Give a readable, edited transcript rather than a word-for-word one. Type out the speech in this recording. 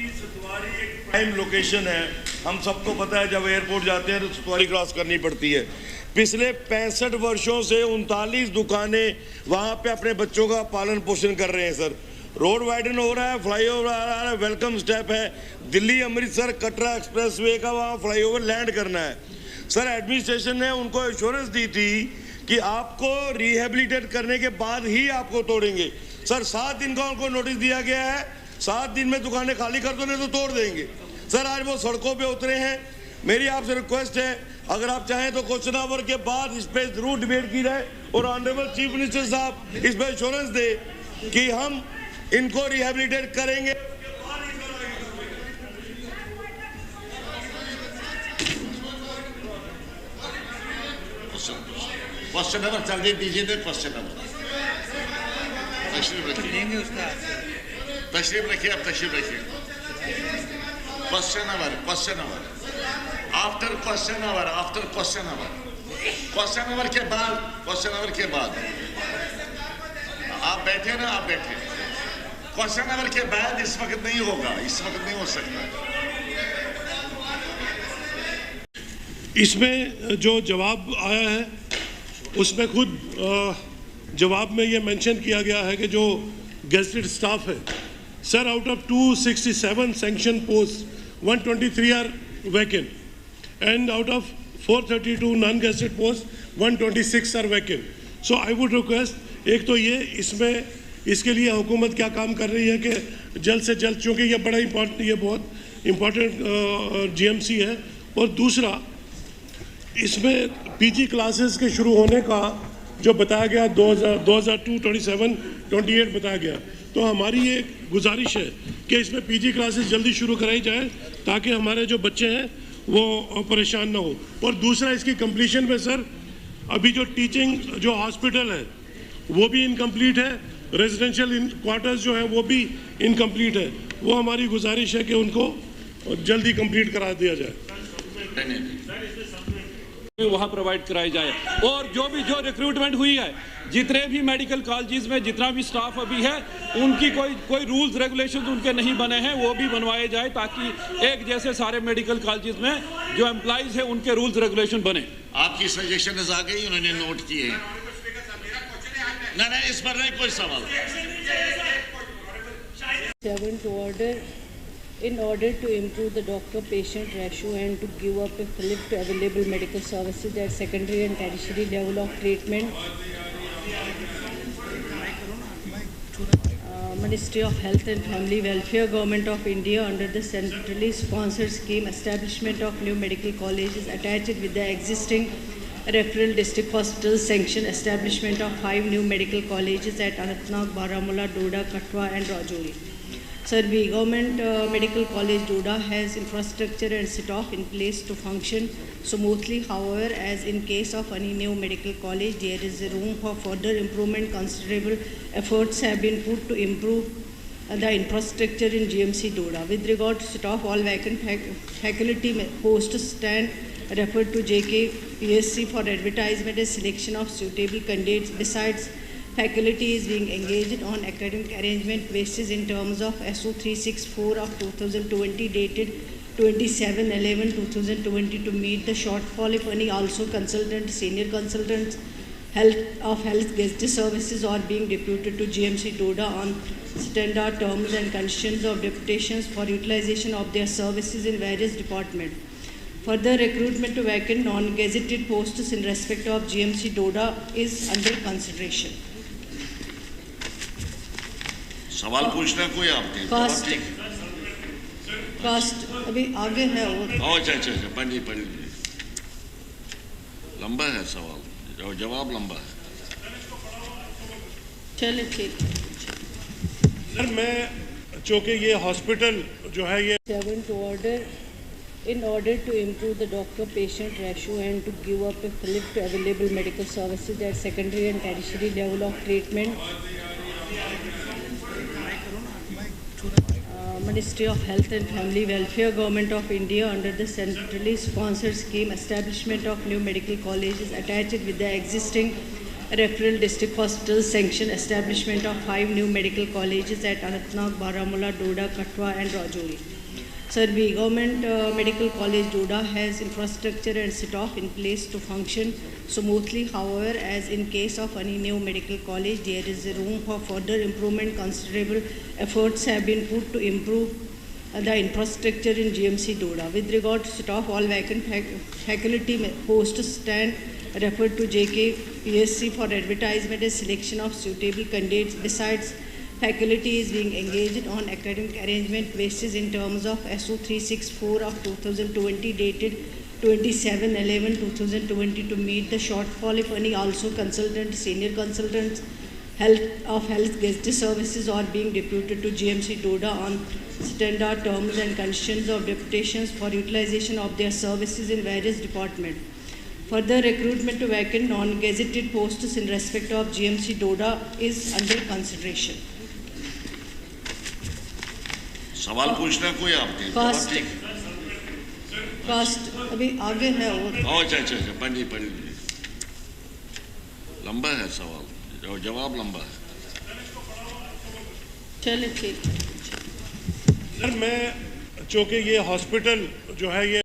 Prime location है, हम सबको पता है जब एयरपोर्ट जाते हैं तो सतवारी क्रॉस करनी पड़ती है। पिछले 65 वर्षों से 39 दुकानें वहाँ पे अपने बच्चों का पालन पोषण कर रहे हैं सर। रोड वाइडन हो रहा है, फ्लाईओवर आ रहा है, वेलकम स्टेप है। दिल्ली अमृतसर कटरा एक्सप्रेसवे का वहाँ फ्लाईओवर लैंड करना है सर। एडमिनिस्ट्रेशन ने उनको एश्योरेंस दी थी कि आपको रिहेबिलिटेट करने के बाद ही आपको तोड़ेंगे सर। 7 दिन का उनको नोटिस दिया गया है, 7 दिन में दुकानें खाली कर दो नहीं तो तोड़ देंगे सर। आज वो सड़कों पे उतरे हैं। मेरी आपसे रिक्वेस्ट है, अगर आप चाहें तो क्वेश्चन आवर के बाद इस पे जरूर डिबेट की जाए और ऑनरेबल चीफ मिनिस्टर साहब इस पे एश्योरेंस दे कि हम इनको रिहेबिलिटेट करेंगे। क्वेश्चन नंबर जल्दी दीजिए थे। क्वेश्चन नंबर तशरीफ रखिए, तशरीफ रखिए, आप तशरीफ रखिए। Question number after question number, after question number के बाद आप बैठे ना, आप बैठे। क्वेश्चन नंबर के बाद इस वक्त नहीं होगा, इस वक्त नहीं हो सकता। इसमें जो जवाब आया है उसमें खुद जवाब में ये मेंशन किया गया है कि जो गेस्टेड स्टाफ है sir, out of 267 sanction post 123 are vacant and out of 432 non gazetted post 126 are vacant. So I would request, एक तो ये इसमें इसके लिए हुकूमत क्या काम कर रही है कि जल्द से जल्द, चूँकि ये बड़ा इम्पोर्टेंट, ये बहुत इम्पोर्टेंट जीएमसी है, और दूसरा इसमें पीजी क्लासेस के शुरू होने का जो बताया गया 2002, 27, 28 बताया गया, तो हमारी ये गुजारिश है कि इसमें पीजी क्लासेस जल्दी शुरू कराई जाए ताकि हमारे जो बच्चे हैं वो परेशान ना हो। और दूसरा इसकी कंप्लीशन में सर, अभी जो टीचिंग जो हॉस्पिटल है वो भी इनकम्प्लीट है, रेजिडेंशियल क्वार्टर्स जो है वो भी इनकम्प्लीट है। वो हमारी गुजारिश है कि उनको जल्दी कंप्लीट करा दिया जाए, वहाँ प्रोवाइड कराई जाए। और जो रिक्रूटमेंट हुई है, जितने भी मेडिकल कॉलेजेस में जितना भी स्टाफ अभी है, उनकी कोई रूल्स रेगुलेशंस उनके नहीं बने हैं, वो भी बनवाए जाए ताकि एक जैसे सारे मेडिकल कॉलेजेस में जो एम्प्लॉइज है उनके रूल्स रेगुलेशन बने। आपकी सजेशन आ गई, उन्होंने नोट किए हैं। नहीं, इस पर नहीं कोई सवाल। In order to improve the doctor-patient ratio and to give up a flip to available medical services at secondary and tertiary level of treatment, Ministry of Health and Family Welfare, Government of India, under the centrally sponsored scheme establishment of new medical colleges attached with the existing referral district hospitals, sanction establishment of 5 new medical colleges at Anantnag, Baramulla, Doda, Katwa and Rajouri. Sir, the Government Medical College Doda has infrastructure and set-off in place to function smoothly. However, as in case of any new medical college, there is room for further improvement. Considerable efforts have been put to improve the infrastructure in GMC Doda. With regard to set-off, all vacant faculty posts stand referred to JKPSC for advertisement and selection of suitable candidates. Besides, faculty is being engaged on academic arrangement basis in terms of SO 364 of 2020 dated 27/11/2020 to meet the shortfall if any. Also, consultants, senior consultants health guest services are being deputed to GMC Doda on standard terms and conditions of deputations for utilization of their services in various departments. Further recruitment to vacant non-gazetted posts in respect of GMC Doda is under consideration. सवाल पूछना कोई आपने? Cast अभी आगे है वो। अच्छा, पढ़िए। लंबा है सवाल, जवाब लंबा है। चलिए ठीक है सर। मैं चूँकि ये हॉस्पिटल जो है ये 7 to order. In order to improve the doctor-patient ratio and to give up a flip to available medical services at secondary and tertiary level of treatment, Ministry of Health and Family Welfare, Government of India, under the centrally sponsored scheme establishment of new medical colleges attached with the existing referral district hospitals sanction establishment of 5 new medical colleges at Anantnag, Baramulla, Doda, Katwa and Rajouri. Sir, the Government Medical College Doda has infrastructure and staff in place to function smoothly. However, as in case of any new medical college, there is a room for further improvement. Considerable efforts have been put to improve the infrastructure in GMC Doda. With regard to staff, all vacant faculty posts stand referred to JKPSC for advertisement and selection of suitable candidates. Besides, faculty is being engaged on academic arrangement basis in terms of SO 364 of 2020 dated 27/11/2020 to meet the shortfall. If any, also consultant, senior consultants health guest services are being deputed to GMC Doda on standard terms and conditions of deputations for utilization of their services in various departments. Further recruitment to vacant non-gazetted posts in respect of GMC Doda is under consideration. सवाल पूछना कोई आपने cast अभी आगे है और अच्छा अच्छा अच्छा पढ़िए लंबा है सवाल और जवाब लंबा है। चलिए ठीक। सर मैं चूँकि ये हॉस्पिटल जो है ये